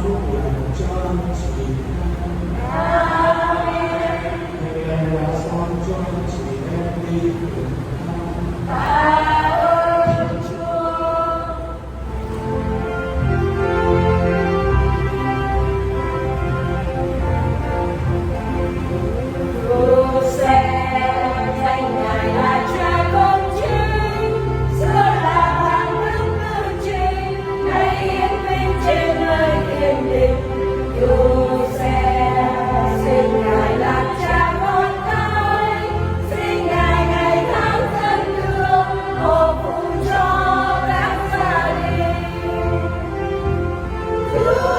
phúc lành cho anh chị em. Ngày ngày là son cho anh chị em đi cùng Chúa